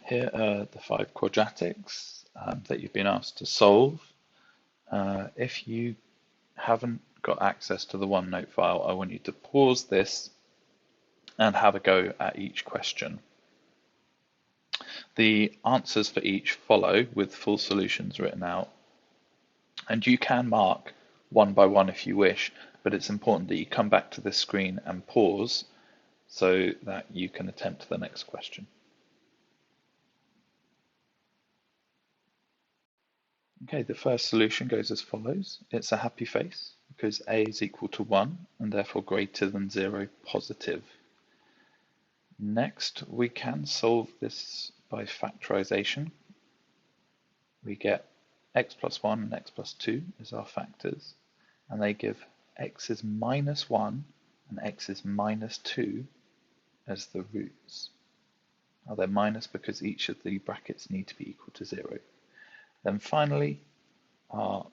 Here are the 5 quadratics that you've been asked to solve. If you haven't got access to the OneNote file, I want you to pause this and have a go at each question. The answers for each follow with full solutions written out, and you can mark one by one if you wish, but it's important that you come back to this screen and pause so that you can attempt the next question. Okay, the first solution goes as follows. It's a happy face because a is equal to 1 and therefore greater than 0 positive. Next, we can solve this by factorization. We get x plus 1 and x plus 2 as our factors, and they give x is minus 1 and x is minus 2 as the roots. Now they're minus because each of the brackets need to be equal to 0. Then finally, our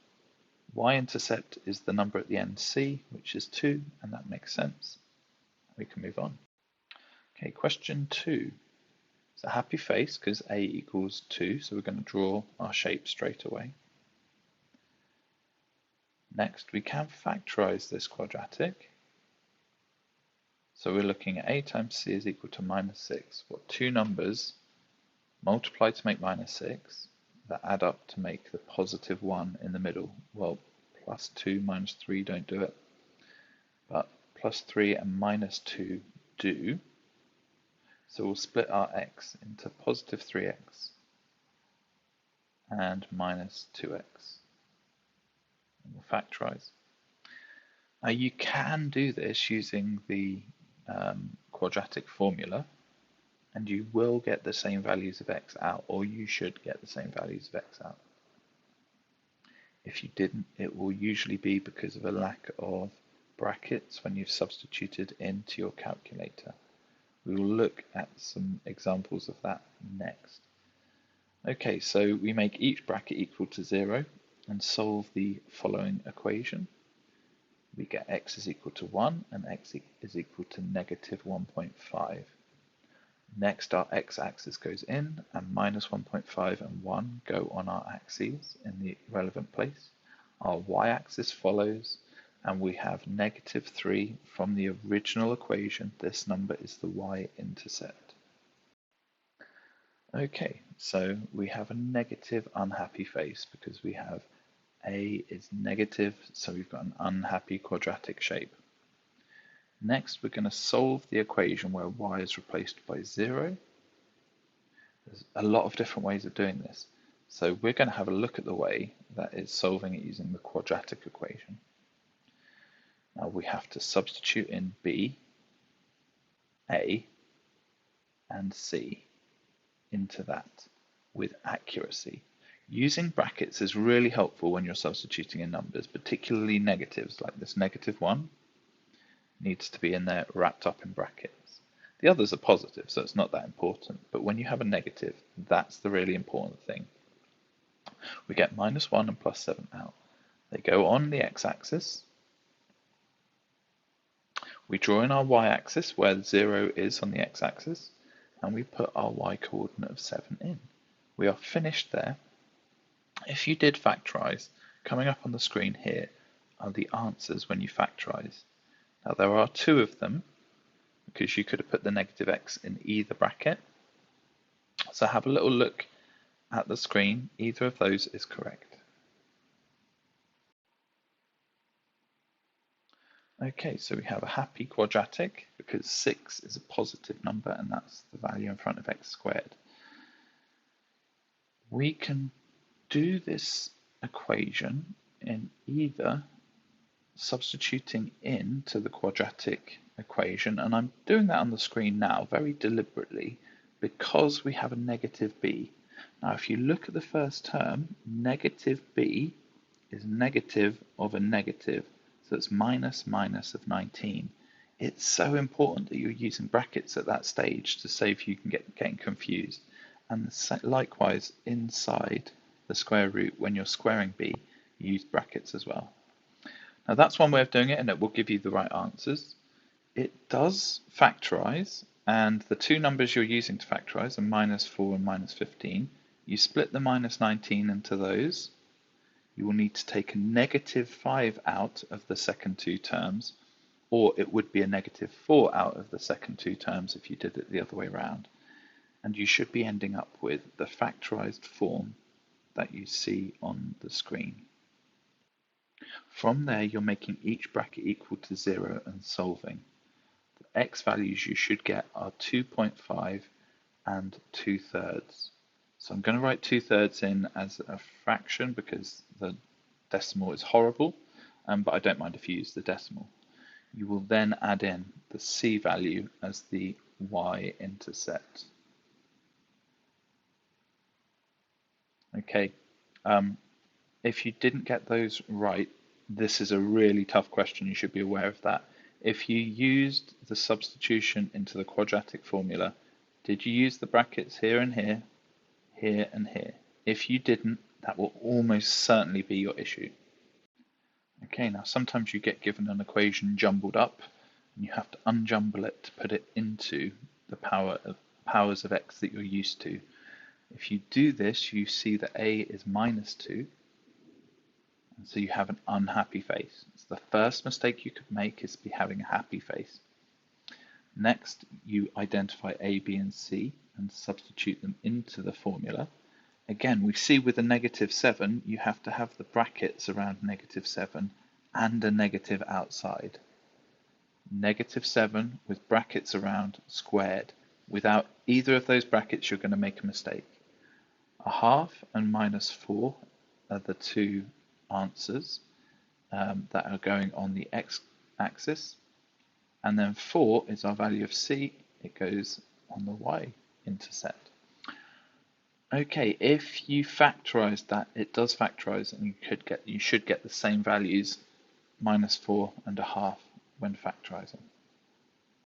y-intercept is the number at the end c, which is 2, and that makes sense. We can move on. Okay, question 2. It's a happy face because a equals 2, so we're going to draw our shape straight away. Next, we can factorize this quadratic. So we're looking at a times c is equal to minus 6. What two numbers multiply to make minus 6 that add up to make the positive 1 in the middle? Well, plus 2 minus 3 don't do it, but plus 3 and minus 2 do. So we'll split our x into positive 3x and minus 2x. And we'll factorize. Now you can do this using the quadratic formula, and you will get the same values of x out, or you should get the same values of x out. If you didn't, it will usually be because of a lack of brackets when you've substituted into your calculator. We will look at some examples of that next. Okay, so we make each bracket equal to 0 and solve the following equation. We get x is equal to 1 and x is equal to negative 1.5. Next, our x-axis goes in, and minus 1.5 and 1 go on our axes in the relevant place. Our y-axis follows, and we have negative 3 from the original equation. This number is the y-intercept. Okay, so we have a negative unhappy face because we have a is negative, so we've got an unhappy quadratic shape. Next, we're going to solve the equation where y is replaced by 0. There's a lot of different ways of doing this. So we're going to have a look at the way that is solving it using the quadratic equation. Now we have to substitute in b, a, and c into that with accuracy. Using brackets is really helpful when you're substituting in numbers, particularly negatives, like this negative 1 needs to be in there wrapped up in brackets. The others are positive, so it's not that important, but when you have a negative, that's the really important thing. We get minus 1 and plus 7 out. They go on the x-axis. We draw in our y-axis where 0 is on the x-axis, and we put our y-coordinate of 7 in. We are finished there. If you did factorize, coming up on the screen here are the answers when you factorize. Now there are 2 of them, because you could have put the negative x in either bracket. So have a little look at the screen. Either of those is correct. Okay, so we have a happy quadratic because 6 is a positive number and that's the value in front of x squared. We can do this equation in either substituting into the quadratic equation, and I'm doing that on the screen now very deliberately because we have a negative b. Now if you look at the first term, negative b is negative of a negative, so it's minus minus of 19. It's so important that you're using brackets at that stage to save you can getting confused, and likewise inside the square root when you're squaring b, you use brackets as well. Now that's one way of doing it, and it will give you the right answers. It does factorize, and the two numbers you're using to factorize are minus 4 and minus 15. You split the minus 19 into those. You will need to take a negative 5 out of the second two terms, or it would be a negative 4 out of the second two terms if you did it the other way around. And you should be ending up with the factorized form that you see on the screen. From there, you're making each bracket equal to 0 and solving. The x values you should get are 2.5 and 2/3. So I'm going to write 2/3 in as a fraction because the decimal is horrible, but I don't mind if you use the decimal. You will then add in the c value as the y-intercept. Okay, if you didn't get those right, this is a really tough question. You should be aware of that. If you used the substitution into the quadratic formula, did you use the brackets here and here, here and here? If you didn't, that will almost certainly be your issue. Okay, now sometimes you get given an equation jumbled up, and you have to unjumble it to put it into the powers of x that you're used to. If you do this, you see that a is minus 2, and so you have an unhappy face. It's the first mistake you could make is be having a happy face. Next, you identify a, b, and c and substitute them into the formula. Again, we see with a negative 7, you have to have the brackets around negative 7 and a negative outside. Negative 7 with brackets around squared. Without either of those brackets, you're going to make a mistake. A half and minus 4 are the two answers that are going on the x-axis. And then 4 is our value of c. It goes on the y-intercept. Okay, if you factorize that, it does factorize, and you should get the same values, minus 4 and a half, when factorizing.